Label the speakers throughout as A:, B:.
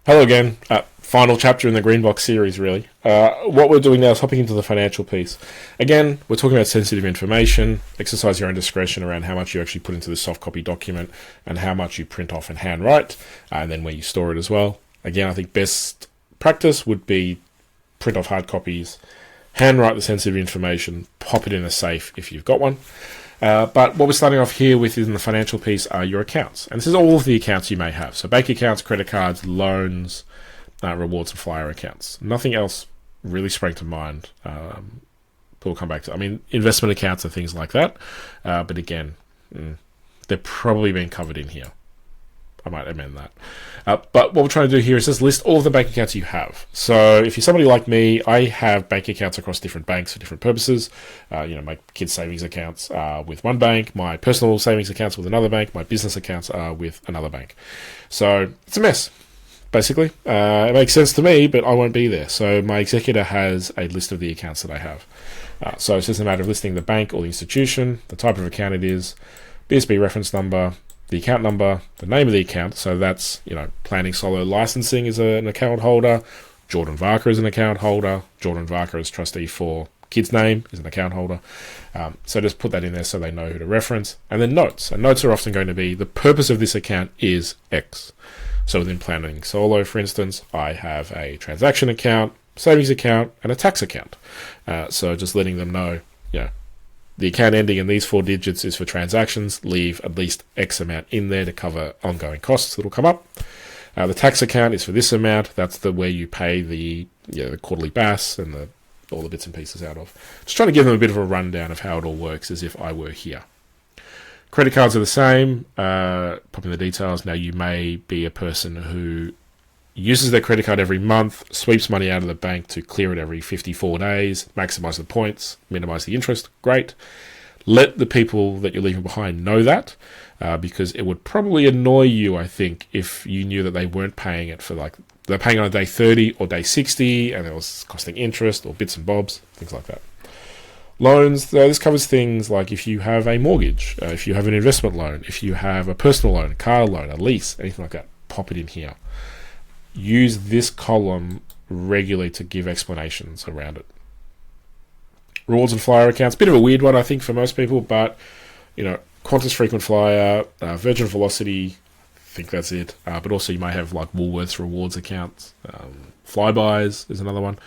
A: Hello again. Final chapter in the Green Box series, really. What we're doing now is hopping into the financial piece. Again, we're talking about sensitive information. Exercise your own discretion around how much you actually put into the soft copy document and how much you print off and handwrite, and then where you store it as well. Again, I think best practice would be print off hard copies, handwrite the sensitive information, pop it in a safe if you've got one. But what we're starting off here with in the financial piece are your accounts. And this is all of the accounts you may have. So bank accounts, credit cards, loans, rewards and flyer accounts. Nothing else really sprang to mind. We'll come back to. I mean, investment accounts and things like that. But again, they're probably being covered in here. I might amend that. But what we're trying to do here is just list all of the bank accounts you have. So if you're somebody like me, I have bank accounts across different banks for different purposes. My kids' savings accounts are with one bank, my personal savings accounts with another bank, my business accounts are with another bank. So it's a mess, basically. It makes sense to me, but I won't be there. So my executor has a list of the accounts that I have. So it's just a matter of listing the bank or the institution, the type of account it is, BSB reference number, the account number, the name of the account. So that's, Planning Solo Licensing is an account holder. Jordan Varker is an account holder. Jordan Varker is trustee for kid's name is an account holder. So just put that in there so they know who to reference. And then notes. And notes are often going to be, the purpose of this account is X. So within Planning Solo, for instance, I have a transaction account, savings account, and a tax account. So just letting them know, the account ending in these 4 digits is for transactions. Leave at least X amount in there to cover ongoing costs that will come up. The tax account is for this amount. That's where you pay the quarterly BAS and all the bits and pieces out of. Just trying to give them a bit of a rundown of how it all works as if I were here. Credit cards are the same. Pop in the details. Now, you may be a person who uses their credit card every month, sweeps money out of the bank to clear it every 54 days, maximize the points, minimize the interest. Great. Let the people that you're leaving behind know that, because it would probably annoy you, I think, if you knew that they weren't paying it for they're paying on day 30 or day 60 and it was costing interest or bits and bobs, things like that. Loans, this covers things like if you have a mortgage, if you have an investment loan, if you have a personal loan, a car loan, a lease, anything like that, pop it in here. Use this column regularly to give explanations around it. Rewards and flyer accounts, bit of a weird one, I think, for most people, but, Qantas frequent flyer, Virgin Velocity, I think that's it. But also you may have Woolworths rewards accounts. Flybys is another one.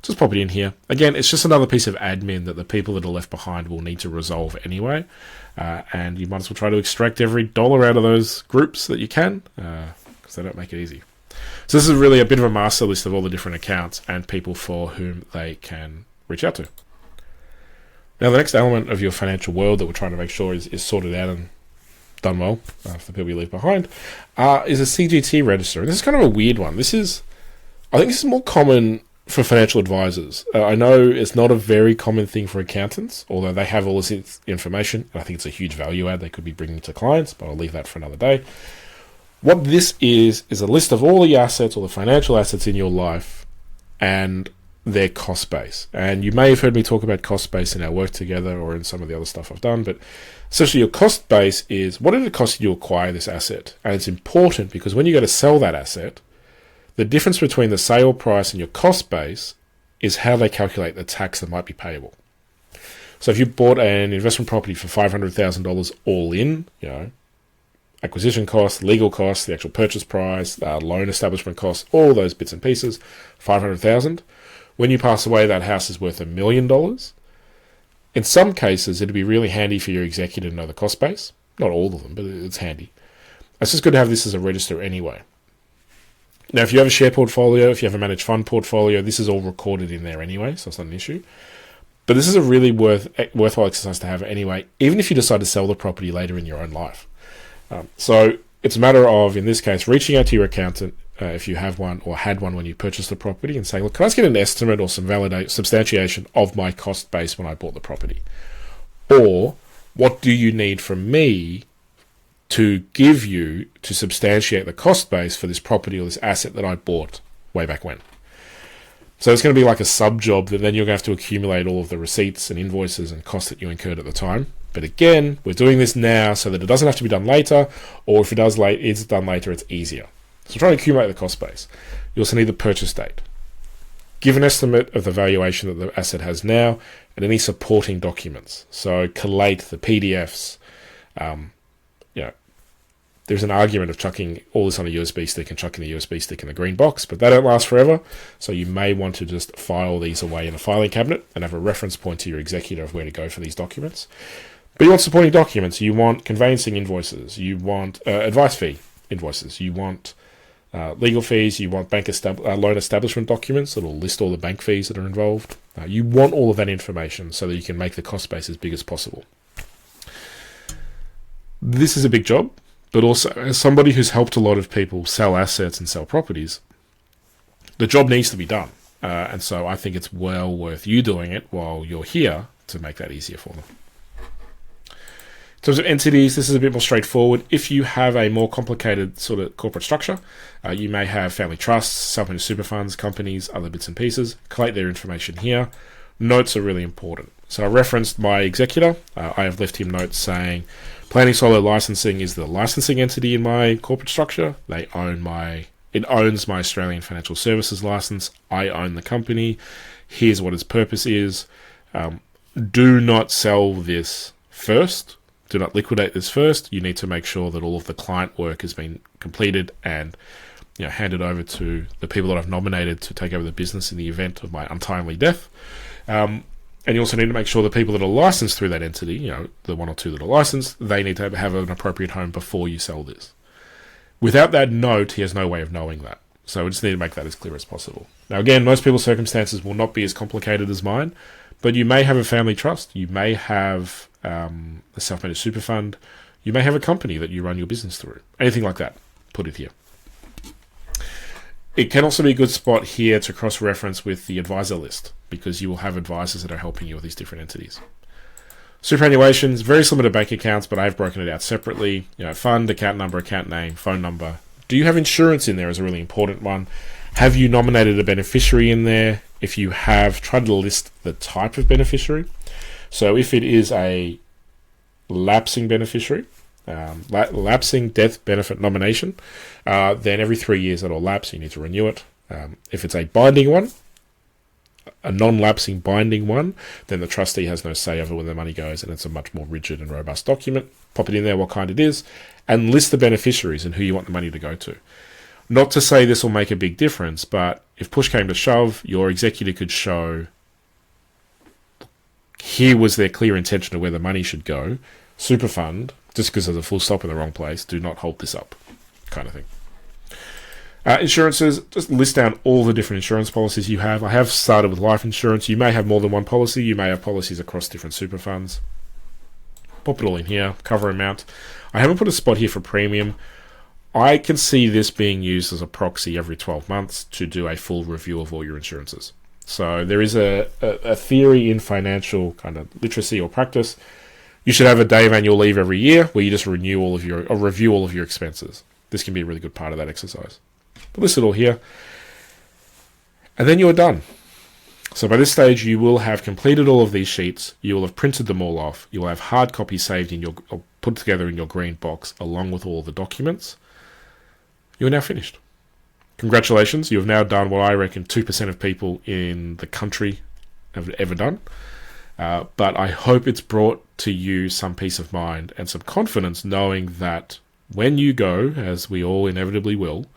A: Just pop it in here. Again, it's just another piece of admin that the people that are left behind will need to resolve anyway. And you might as well try to extract every dollar out of those groups that you can, because they don't make it easy. So this is really a bit of a master list of all the different accounts and people for whom they can reach out to. Now, the next element of your financial world that we're trying to make sure is sorted out and done well for the people you leave behind is a CGT register. And this is kind of a weird one. I think this is more common for financial advisors. I know it's not a very common thing for accountants, although they have all this information, and I think it's a huge value add they could be bringing to clients, but I'll leave that for another day. What this is a list of all the assets, all the financial assets in your life and their cost base. And you may have heard me talk about cost base in our work together or in some of the other stuff I've done, but essentially your cost base is what did it cost you to acquire this asset? And it's important because when you go to sell that asset, the difference between the sale price and your cost base is how they calculate the tax that might be payable. So if you bought an investment property for $500,000 all in, acquisition costs, legal costs, the actual purchase price, loan establishment costs, all those bits and pieces, $500,000. When you pass away, that house is worth $1 million. In some cases, it'd be really handy for your executor to know the cost base. Not all of them, but it's handy. It's just good to have this as a register anyway. Now, if you have a share portfolio, if you have a managed fund portfolio, this is all recorded in there anyway, so it's not an issue. But this is a really worthwhile exercise to have anyway, even if you decide to sell the property later in your own life. So it's a matter of, in this case, reaching out to your accountant if you have one or had one when you purchased the property and saying, look, can I just get an estimate or some substantiation of my cost base when I bought the property? Or what do you need from me to give you to substantiate the cost base for this property or this asset that I bought way back when? So it's going to be like a sub job that then you're going to have to accumulate all of the receipts and invoices and costs that you incurred at the time. But again, we're doing this now so that it doesn't have to be done later, or if it's done later, it's easier. So try to accumulate the cost base. You also need the purchase date. Give an estimate of the valuation that the asset has now and any supporting documents. So collate the PDFs. There's an argument of chucking all this on a USB stick and chucking the USB stick in the green box, but they don't last forever. So you may want to just file these away in a filing cabinet and have a reference point to your executor of where to go for these documents. But you want supporting documents. You want conveyancing invoices. You want advice fee invoices. You want legal fees. You want loan establishment documents that will list all the bank fees that are involved. You want all of that information so that you can make the cost base as big as possible. This is a big job, but also as somebody who's helped a lot of people sell assets and sell properties, the job needs to be done. And so I think it's well worth you doing it while you're here to make that easier for them. In terms of entities, this is a bit more straightforward. If you have a more complicated sort of corporate structure, you may have family trusts, self-managed super funds, companies, other bits and pieces. Collate their information here. Notes are really important. So I referenced my executor. I have left him notes saying, Planning Solo Licensing is the licensing entity in my corporate structure. It owns my Australian Financial Services license. I own the company. Here's what its purpose is. Do not sell this first. Do not liquidate this first. You need to make sure that all of the client work has been completed and handed over to the people that I've nominated to take over the business in the event of my untimely death. And you also need to make sure the people that are licensed through that entity, the one or two that are licensed, they need to have an appropriate home before you sell this. Without that note, he has no way of knowing that. So we just need to make that as clear as possible. Now, again, most people's circumstances will not be as complicated as mine, but you may have a family trust. You may have a self-managed super fund. You may have a company that you run your business through. Anything like that, put it here. It can also be a good spot here to cross-reference with the advisor list, because you will have advisors that are helping you with these different entities. Superannuation is very similar to bank accounts, but I've broken it out separately. Fund, account number, account name, phone number. Do you have insurance in there is a really important one. Have you nominated a beneficiary in there? If you have, try to list the type of beneficiary. So if it is a lapsing beneficiary, lapsing death benefit nomination, then every 3 years that'll lapse. You need to renew it. If it's a binding one, a non-lapsing binding one, then the trustee has no say over where the money goes, and it's a much more rigid and robust document. Pop it in there, what kind it is, and list the beneficiaries and who you want the money to go to. Not to say this will make a big difference, but if push came to shove, your executor could show here was their clear intention of where the money should go. Super fund, just because there's a full stop in the wrong place, do not hold this up, kind of thing. Insurances, just list down all the different insurance policies you have. I have started with life insurance. You may have more than one policy. You may have policies across different super funds. Pop it all in here, cover amount. I haven't put a spot here for premium. I can see this being used as a proxy every 12 months to do a full review of all your insurances. So there is a theory in financial kind of literacy or practice. You should have a day of annual leave every year where you just review all of your expenses. This can be a really good part of that exercise. But list it all here. And then you're done. So by this stage, you will have completed all of these sheets. You will have printed them all off. You will have hard copies saved or put together in your green box along with all the documents. You're now finished. Congratulations. You have now done what I reckon 2% of people in the country have ever done. But I hope it's brought to you some peace of mind and some confidence knowing that when you go, as we all inevitably will,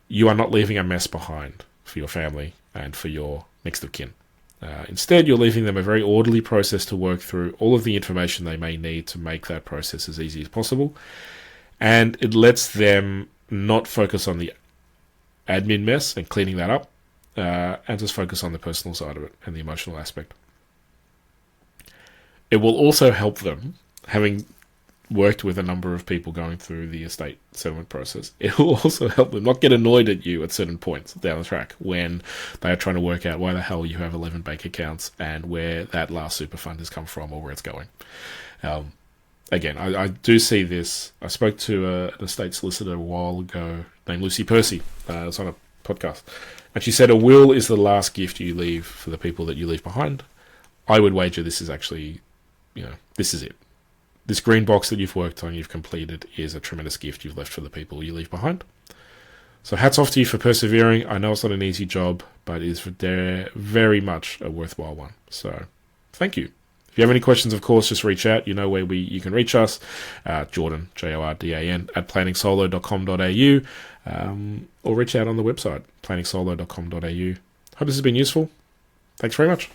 A: you are not leaving a mess behind for your family and for your next of kin. Instead, you're leaving them a very orderly process to work through all of the information they may need to make that process as easy as possible. And it lets them not focus on the admin mess and cleaning that up, and just focus on the personal side of it and the emotional aspect. It will also help them, having worked with a number of people going through the estate settlement process, it will also help them not get annoyed at you at certain points down the track when they are trying to work out why the hell you have 11 bank accounts and where that last super fund has come from or where it's going. Again, I do see this. I spoke to an estate solicitor a while ago named Lucy Percy. It was on a podcast. And she said a will is the last gift you leave for the people that you leave behind. I would wager this is actually, this is it. This green box that you've worked on, you've completed, is a tremendous gift you've left for the people you leave behind. So hats off to you for persevering. I know it's not an easy job, but it is very much a worthwhile one. So thank you. If you have any questions, of course, just reach out. You know where you can reach us. Jordan, Jordan, at planningsolo.com.au, or reach out on the website, planningsolo.com.au. Hope this has been useful. Thanks very much.